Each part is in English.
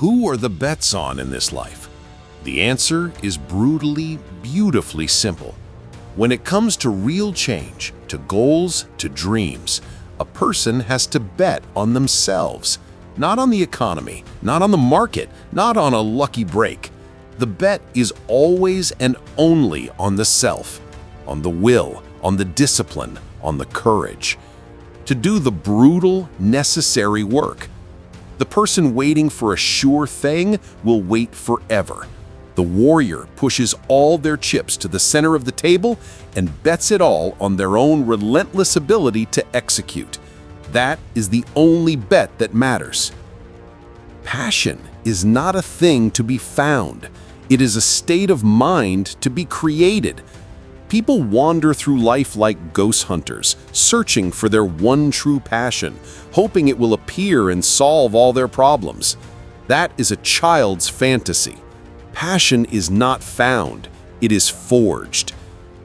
Who are the bets on in this life? The answer is brutally, beautifully simple. When it comes to real change, to goals, to dreams, a person has to bet on themselves, not on the economy, not on the market, not on a lucky break. The bet is always and only on the self, on the will, on the discipline, on the courage. To do the brutal, necessary work. The person waiting for a sure thing will wait forever. The warrior pushes all their chips to the center of the table and bets it all on their own relentless ability to execute. That is the only bet that matters. Passion is not a thing to be found. It is a state of mind to be created. People wander through life like ghost hunters, searching for their one true passion, hoping it will appear and solve all their problems. That is a child's fantasy. Passion is not found, it is forged.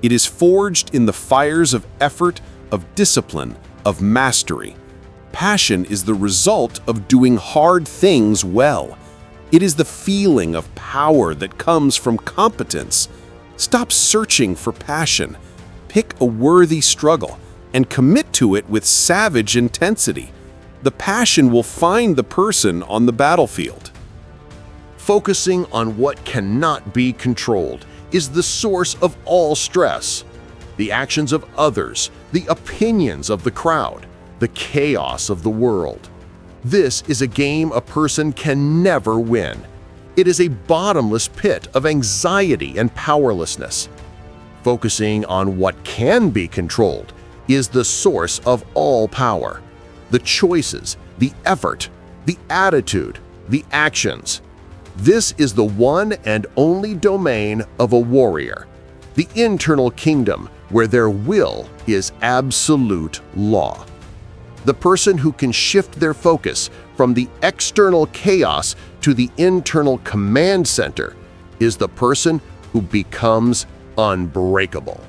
It is forged in the fires of effort, of discipline, of mastery. Passion is the result of doing hard things well. It is the feeling of power that comes from competence. Stop searching for passion. Pick a worthy struggle and commit to it with savage intensity. The passion will find the person on the battlefield. Focusing on what cannot be controlled is the source of all stress. The actions of others, the opinions of the crowd, the chaos of the world. This is a game a person can never win. It is a bottomless pit of anxiety and powerlessness. Focusing on what can be controlled is the source of all power. The choices, the effort, the attitude, the actions. This is the one and only domain of a warrior, the internal kingdom where their will is absolute law. The person who can shift their focus from the external chaos to the internal command center is the person who becomes unbreakable.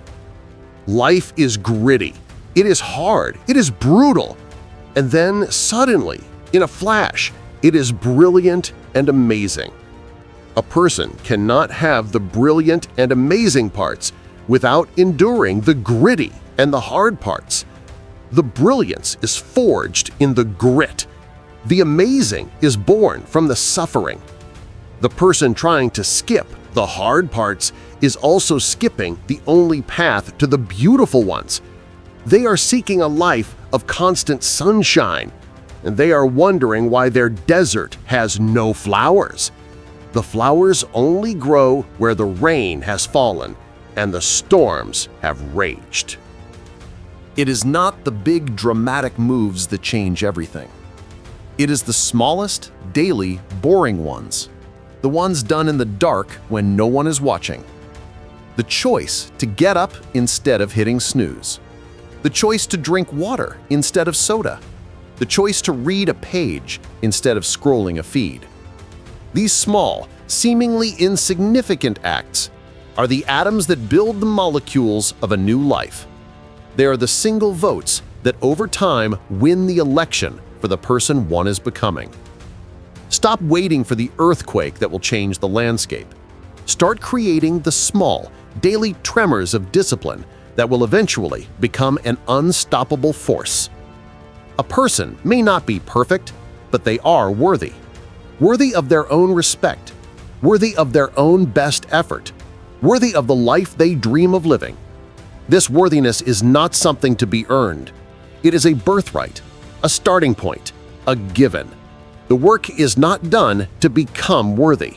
Life is gritty, it is hard, it is brutal, and then suddenly, in a flash, it is brilliant and amazing. A person cannot have the brilliant and amazing parts without enduring the gritty and the hard parts. The brilliance is forged in the grit. The amazing is born from the suffering. The person trying to skip the hard parts is also skipping the only path to the beautiful ones. They are seeking a life of constant sunshine, and they are wondering why their desert has no flowers. The flowers only grow where the rain has fallen and the storms have raged. It is not the big dramatic moves that change everything. It is the smallest, daily, boring ones. The ones done in the dark when no one is watching. The choice to get up instead of hitting snooze. The choice to drink water instead of soda. The choice to read a page instead of scrolling a feed. These small, seemingly insignificant acts are the atoms that build the molecules of a new life. They are the single votes that over time win the election for the person one is becoming. Stop waiting for the earthquake that will change the landscape. Start creating the small, daily tremors of discipline that will eventually become an unstoppable force. A person may not be perfect, but they are worthy. Worthy of their own respect, worthy of their own best effort, worthy of the life they dream of living. This worthiness is not something to be earned. It is a birthright, a starting point, a given. The work is not done to become worthy.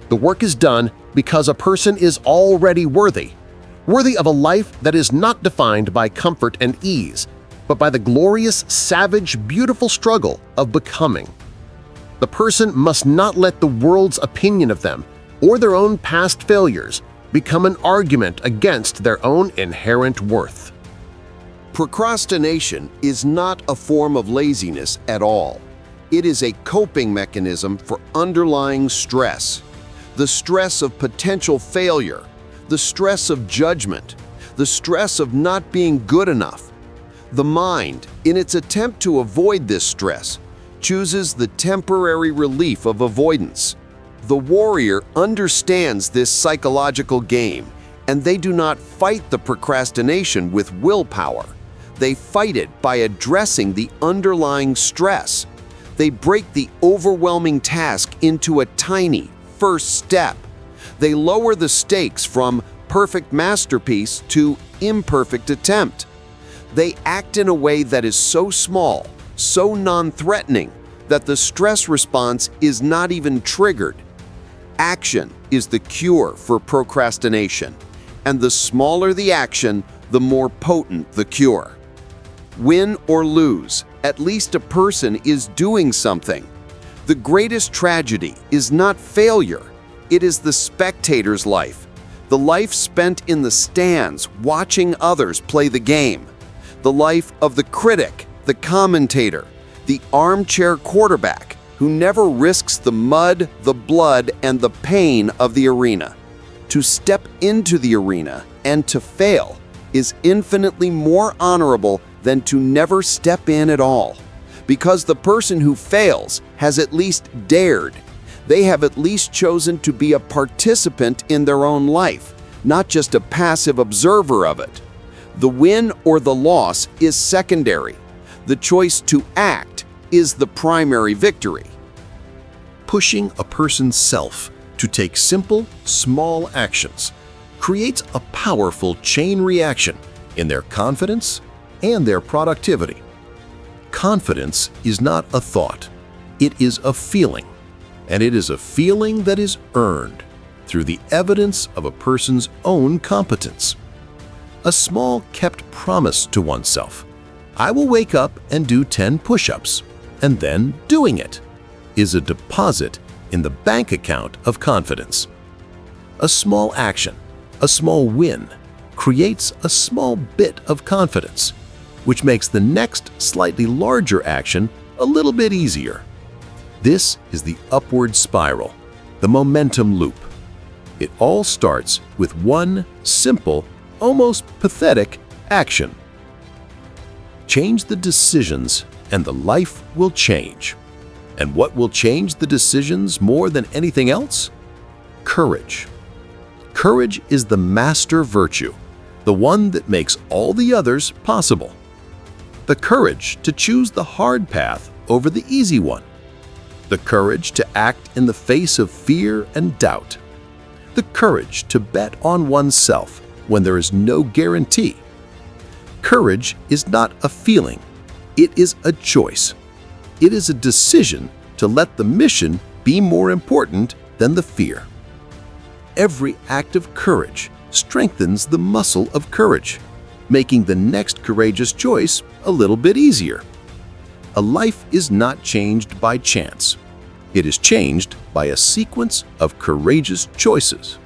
The work is done because a person is already worthy, worthy of a life that is not defined by comfort and ease, but by the glorious, savage, beautiful struggle of becoming. The person must not let the world's opinion of them or their own past failures become an argument against their own inherent worth. Procrastination is not a form of laziness at all. It is a coping mechanism for underlying stress. The stress of potential failure, the stress of judgment, the stress of not being good enough. The mind, in its attempt to avoid this stress, chooses the temporary relief of avoidance. The warrior understands this psychological game, and they do not fight the procrastination with willpower. They fight it by addressing the underlying stress. They break the overwhelming task into a tiny first step. They lower the stakes from perfect masterpiece to imperfect attempt. They act in a way that is so small, so non-threatening, that the stress response is not even triggered. Action is the cure for procrastination, and the smaller the action, the more potent the cure. Win or lose, at least a person is doing something. The greatest tragedy is not failure, it is the spectator's life, the life spent in the stands watching others play the game, the life of the critic, the commentator, the armchair quarterback who never risks the mud, the blood, and the pain of the arena. To step into the arena and to fail is infinitely more honorable than to never step in at all. Because the person who fails has at least dared. They have at least chosen to be a participant in their own life, not just a passive observer of it. The win or the loss is secondary. The choice to act is the primary victory. Pushing a person's self to take simple, small actions creates a powerful chain reaction in their confidence and their productivity. Confidence is not a thought, it is a feeling, and it is a feeling that is earned through the evidence of a person's own competence. A small kept promise to oneself, I will wake up and do 10 push-ups, and then doing it, is a deposit in the bank account of confidence. A small action, a small win, creates a small bit of confidence, which makes the next slightly larger action a little bit easier. This is the upward spiral, the momentum loop. It all starts with one simple, almost pathetic action. Change the decisions and the life will change. And what will change the decisions more than anything else? Courage. Courage is the master virtue, the one that makes all the others possible. The courage to choose the hard path over the easy one. The courage to act in the face of fear and doubt. The courage to bet on oneself when there is no guarantee. Courage is not a feeling, it is a choice. It is a decision to let the mission be more important than the fear. Every act of courage strengthens the muscle of courage, making the next courageous choice a little bit easier. A life is not changed by chance. It is changed by a sequence of courageous choices.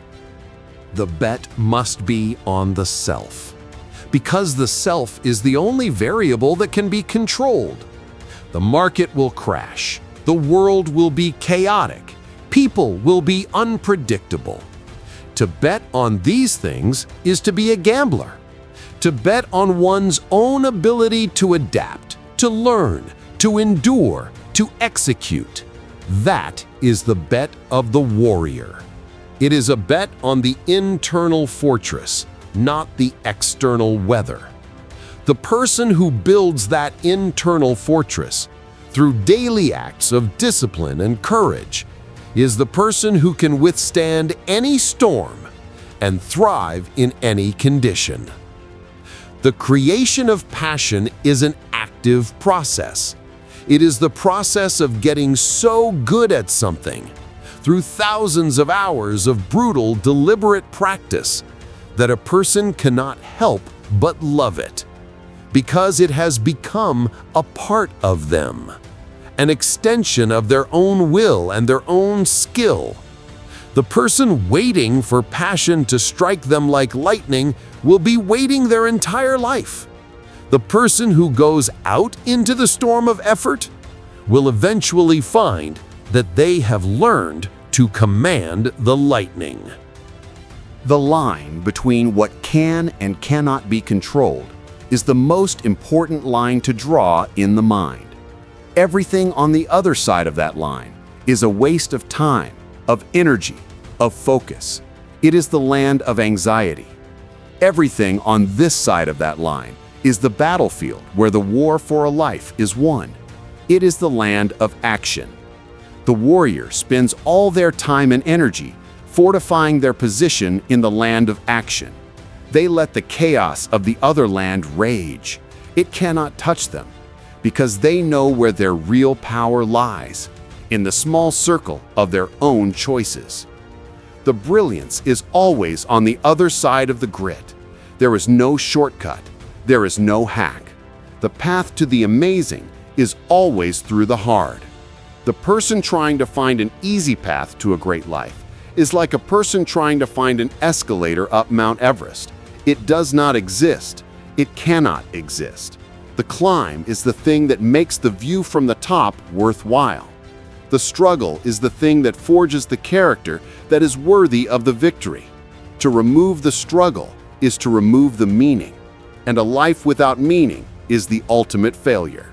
The bet must be on the self, because the self is the only variable that can be controlled. The market will crash, the world will be chaotic, people will be unpredictable. To bet on these things is to be a gambler. To bet on one's own ability to adapt, to learn, to endure, to execute. That is the bet of the warrior. It is a bet on the internal fortress, not the external weather. The person who builds that internal fortress through daily acts of discipline and courage is the person who can withstand any storm and thrive in any condition. The creation of passion is an active process. It is the process of getting so good at something through thousands of hours of brutal, deliberate practice that a person cannot help but love it, because it has become a part of them, an extension of their own will and their own skill. The person waiting for passion to strike them like lightning will be waiting their entire life. The person who goes out into the storm of effort will eventually find that they have learned to command the lightning. The line between what can and cannot be controlled is the most important line to draw in the mind. Everything on the other side of that line is a waste of time, of energy, of focus. It is the land of anxiety. Everything on this side of that line is the battlefield where the war for a life is won. It is the land of action. The warrior spends all their time and energy fortifying their position in the land of action. They let the chaos of the other land rage. It cannot touch them, because they know where their real power lies, in the small circle of their own choices. The brilliance is always on the other side of the grid. There is no shortcut. There is no hack. The path to the amazing is always through the hard. The person trying to find an easy path to a great life is like a person trying to find an escalator up Mount Everest. It does not exist. It cannot exist. The climb is the thing that makes the view from the top worthwhile. The struggle is the thing that forges the character that is worthy of the victory. To remove the struggle is to remove the meaning, and a life without meaning is the ultimate failure.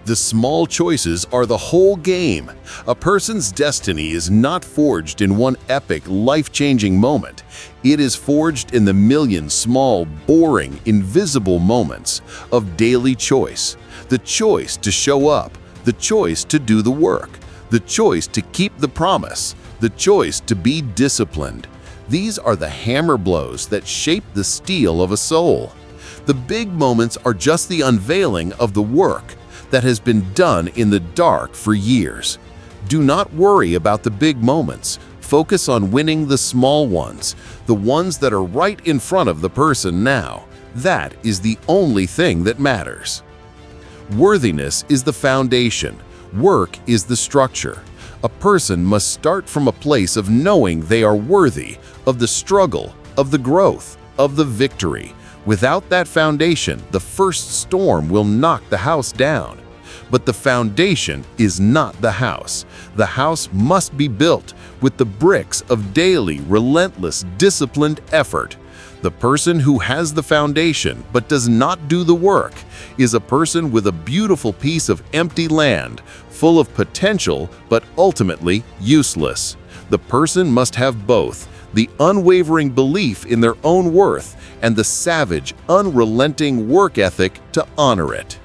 The small choices are the whole game. A person's destiny is not forged in one epic, life-changing moment. It is forged in the million small, boring, invisible moments of daily choice. The choice to show up, the choice to do the work, the choice to keep the promise, the choice to be disciplined. These are the hammer blows that shape the steel of a soul. The big moments are just the unveiling of the work that has been done in the dark for years. Do not worry about the big moments. Focus on winning the small ones, the ones that are right in front of the person now. That is the only thing that matters. Worthiness is the foundation. Work is the structure. A person must start from a place of knowing they are worthy of the struggle, of the growth, of the victory. Without that foundation, the first storm will knock the house down. But the foundation is not the house. The house must be built with the bricks of daily, relentless, disciplined effort. The person who has the foundation but does not do the work is a person with a beautiful piece of empty land, full of potential but ultimately useless. The person must have both, the unwavering belief in their own worth and the savage, unrelenting work ethic to honor it.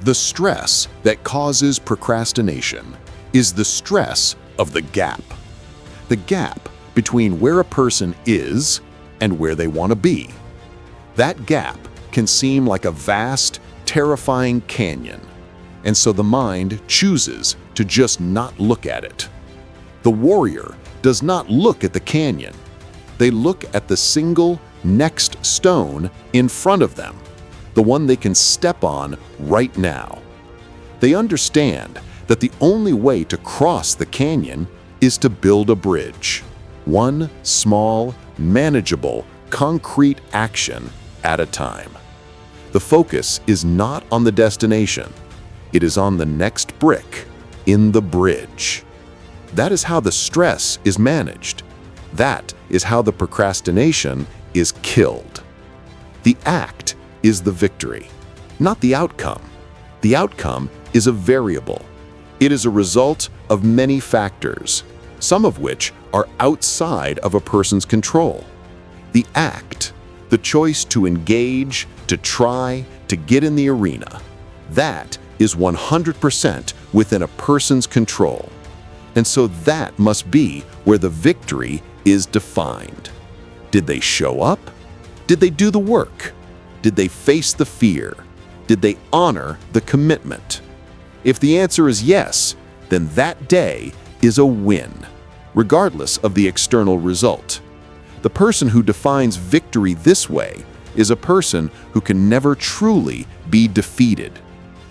The stress that causes procrastination is the stress of the gap. The gap between where a person is and where they want to be. That gap can seem like a vast, terrifying canyon, and so the mind chooses to just not look at it. The warrior does not look at the canyon. They look at the single next stone in front of them, the one they can step on right now. They understand that the only way to cross the canyon is to build a bridge, one small, manageable, concrete action at a time. The focus is not on the destination. It is on the next brick in the bridge. That is how the stress is managed. That is how the procrastination is killed. The act is the victory, not the outcome. The outcome is a variable. It is a result of many factors, some of which are outside of a person's control. The act, the choice to engage, to try, to get in the arena, that is 100% within a person's control. And so that must be where the victory is defined. Did they show up? Did they do the work? Did they face the fear? Did they honor the commitment? If the answer is yes, then that day is a win, regardless of the external result. The person who defines victory this way is a person who can never truly be defeated,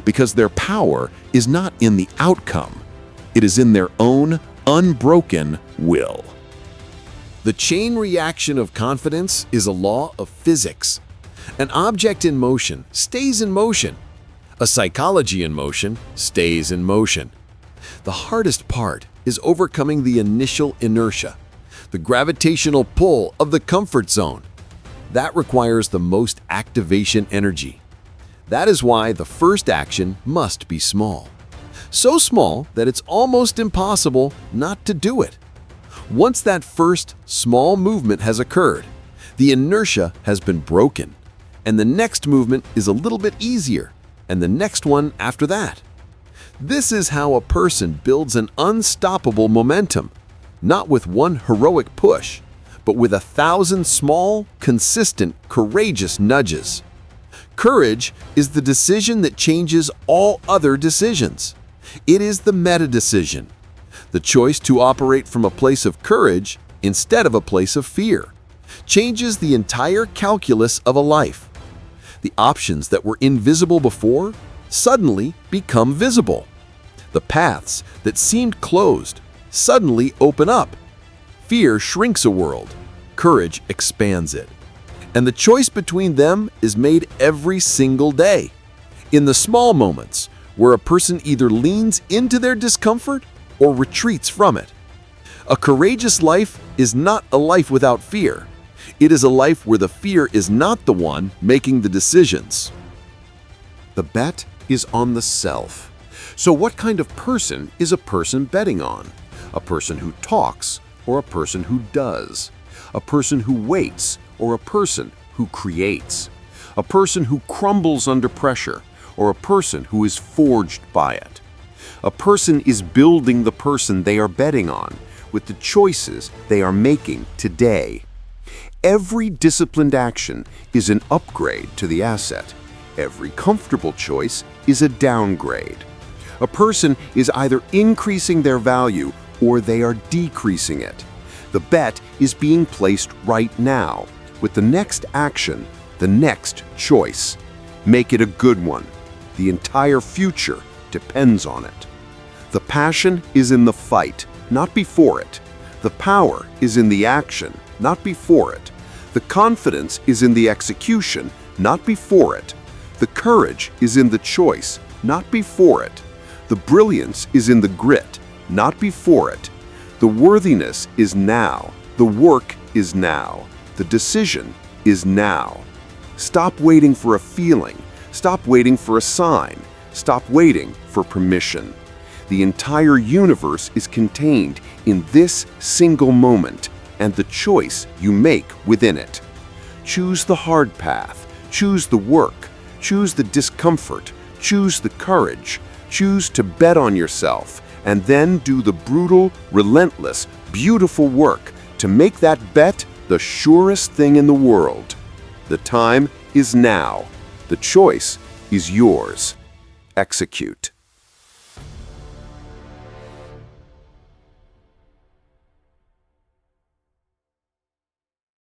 because their power is not in the outcome. It is in their own unbroken will. The chain reaction of confidence is a law of physics. An object in motion stays in motion. A psychology in motion stays in motion. The hardest part is overcoming the initial inertia, the gravitational pull of the comfort zone. That requires the most activation energy. That is why the first action must be small. So small that it's almost impossible not to do it. Once that first small movement has occurred, the inertia has been broken, and the next movement is a little bit easier, and the next one after that. This is how a person builds an unstoppable momentum, not with one heroic push, but with 1,000 small, consistent, courageous nudges. Courage is the decision that changes all other decisions. It is the meta-decision, the choice to operate from a place of courage instead of a place of fear. Changes the entire calculus of a life. The options that were invisible before suddenly become visible. The paths that seemed closed suddenly open up. Fear shrinks a world. Courage expands it. And the choice between them is made every single day. In the small moments, where a person either leans into their discomfort or retreats from it. A courageous life is not a life without fear. It is a life where the fear is not the one making the decisions. The bet is on the self. So what kind of person is a person betting on? A person who talks or a person who does? A person who waits or a person who creates? A person who crumbles under pressure or a person who is forged by it? A person is building the person they are betting on with the choices they are making today. Every disciplined action is an upgrade to the asset. Every comfortable choice is a downgrade. A person is either increasing their value or they are decreasing it. The bet is being placed right now, with the next action, the next choice. Make it a good one. The entire future depends on it. The passion is in the fight, not before it. The power is in the action, not before it. The confidence is in the execution, not before it. The courage is in the choice, not before it. The brilliance is in the grit, not before it. The worthiness is now. The work is now. The decision is now. Stop waiting for a feeling. Stop waiting for a sign. Stop waiting for permission. The entire universe is contained in this single moment and the choice you make within it. Choose the hard path. Choose the work. Choose the discomfort. Choose the courage. Choose to bet on yourself, and then do the brutal, relentless, beautiful work to make that bet the surest thing in the world. The time is now. The choice is yours. Execute.